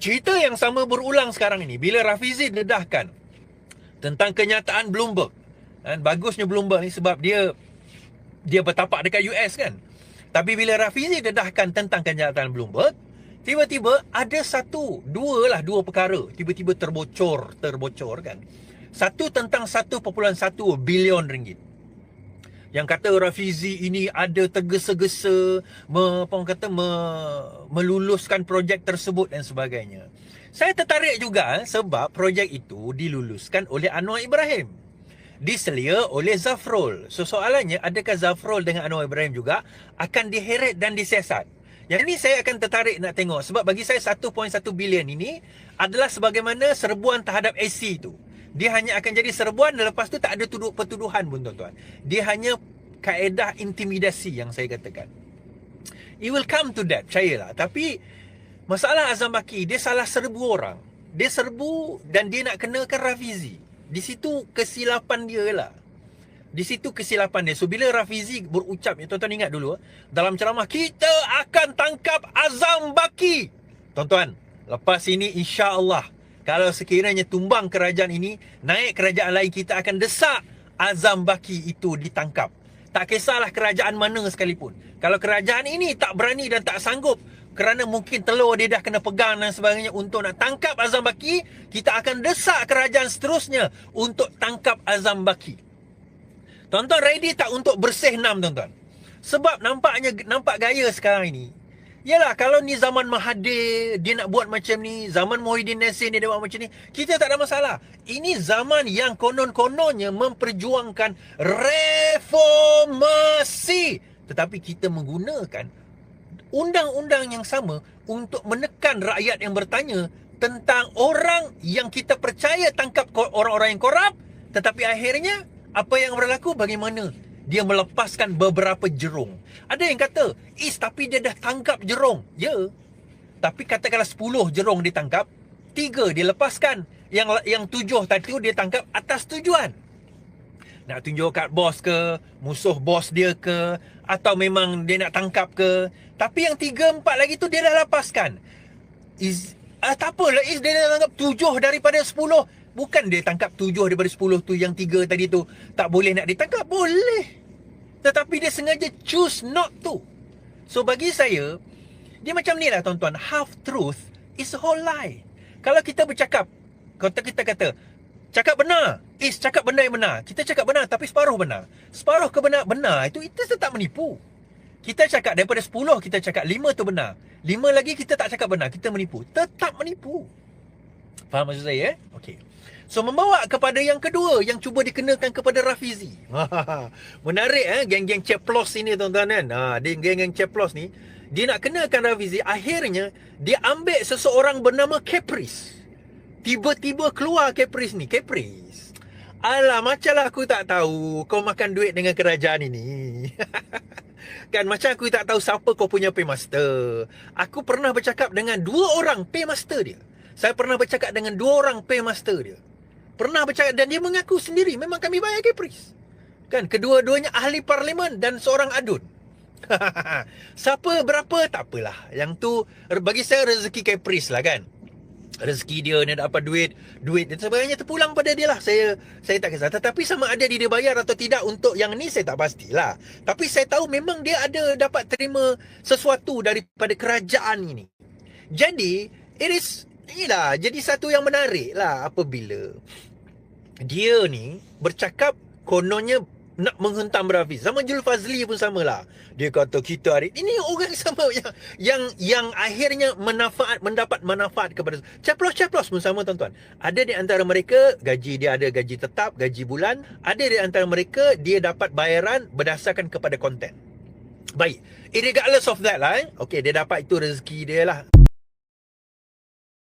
cerita yang sama berulang sekarang ini. Bila Rafizi dedahkan tentang kenyataan Bloomberg, dan bagusnya Bloomberg ni sebab dia bertapak dekat US kan. Tapi bila Rafizi dedahkan tentang kenyataan Bloomberg, tiba-tiba ada dua perkara tiba-tiba terbocor kan. Satu tentang 1.1 bilion ringgit. Yang kata Rafizi ini ada tergesa-gesa meluluskan projek tersebut dan sebagainya. Saya tertarik juga sebab projek itu diluluskan oleh Anwar Ibrahim, diselia oleh Zafrul. So soalannya, adakah Zafrul dengan Anwar Ibrahim juga akan diheret dan disiasat? Yang ini saya akan tertarik nak tengok. Sebab bagi saya 1.1 bilion ini adalah sebagaimana serbuan terhadap AC itu. Dia hanya akan jadi serbuan dan lepas tu tak ada pertuduhan pun tuan-tuan. Dia hanya kaedah intimidasi yang saya katakan. It will come to that, percayalah. Tapi masalah Azam Baki, dia salah serbu orang. Dia serbu dan dia nak kenakan Rafizi. Di situ kesilapan dia lah. Di situ kesilapan dia. So bila Rafizi berucap, tuan-tuan ingat dulu, dalam ceramah, kita akan tangkap Azam Baki. Tuan-tuan, lepas ini insya-Allah, kalau sekiranya tumbang kerajaan ini, naik kerajaan lain, kita akan desak Azam Baki itu ditangkap. Tak kisahlah kerajaan mana sekalipun. Kalau kerajaan ini tak berani dan tak sanggup, kerana mungkin telur dia dah kena pegang dan sebagainya untuk nak tangkap Azam Baki, kita akan desak kerajaan seterusnya untuk tangkap Azam Baki. Tuan-tuan ready tak untuk bersih enam, tuan-tuan? Sebab nampak gaya sekarang ini. Yalah, kalau ni zaman Mahathir, dia nak buat macam ni. Zaman Muhyiddin Yassin, dia buat macam ni. Kita tak ada masalah. Ini zaman yang konon-kononnya memperjuangkan reformasi. Tetapi kita menggunakan undang-undang yang sama untuk menekan rakyat yang bertanya tentang orang yang kita percaya tangkap orang-orang yang korup. Tetapi akhirnya, apa yang berlaku? Bagaimana dia melepaskan beberapa jerung. Ada yang kata, tapi dia dah tangkap jerung. Ya, tapi katakanlah 10 jerung ditangkap, 3 dia lepaskan. Yang 7 tadi tu dia tangkap atas tujuan. Nak tunjuk kat bos ke, musuh bos dia ke, atau memang dia nak tangkap ke. Tapi yang 3-4 lagi tu dia dah lepaskan. Tak apalah, dia dah tangkap 7 daripada 10. Bukan dia tangkap 7 daripada 10 tu, yang 3 tadi tu tak boleh nak ditangkap. Boleh. Tetapi dia sengaja choose not to. So bagi saya, dia macam ni lah tuan-tuan. Half truth is a whole lie. Kalau kita bercakap, kalau kita kata, cakap benar, cakap benda yang benar. Kita cakap benar tapi separuh benar. Separuh benar itu tetap menipu. Kita cakap daripada 10, kita cakap 5 tu benar. 5 lagi kita tak cakap benar, kita menipu. Tetap menipu. Faham maksud saya? Okey. So membawa kepada yang kedua yang cuba dikenakan kepada Rafizi. Menarik geng-geng ceplos ini tuan-tuan kan. Dia geng-geng ceplos ni, dia nak kenakan Rafizi. Akhirnya dia ambil seseorang bernama Caprice. Tiba-tiba keluar Caprice ni. Caprice, alah, macamlah aku tak tahu kau makan duit dengan kerajaan ini. Kan macam aku tak tahu siapa kau punya paymaster. Aku pernah bercakap dengan 2 orang paymaster dia. Saya pernah bercakap dengan 2 orang paymaster dia. Pernah bercakap dan dia mengaku sendiri memang kami bayar Caprice. Kan kedua-duanya ahli parlimen dan seorang adun. Siapa berapa tak apalah. Yang tu bagi saya rezeki Caprice lah kan. Rezeki dia dapat duit dan sebagainya terpulang pada dia lah. Saya tak kisah. Tetapi sama ada dia bayar atau tidak untuk yang ni saya tak pastilah. Tapi saya tahu memang dia ada dapat terima sesuatu daripada kerajaan ini. Jadi inilah jadi satu yang menarik lah apabila dia ni bercakap kononnya nak menghentam Rafiz. Sama Jul Fazli pun samalah. Dia kata kita ada. Ini orang sama yang akhirnya mendapat manfaat kepada Ceplos pun sama tuan-tuan. Ada di antara mereka gaji dia ada gaji tetap, gaji bulan. Ada di antara mereka dia dapat bayaran berdasarkan kepada konten. Baik, regardless of that lah. Okay, dia dapat itu rezeki dia lah.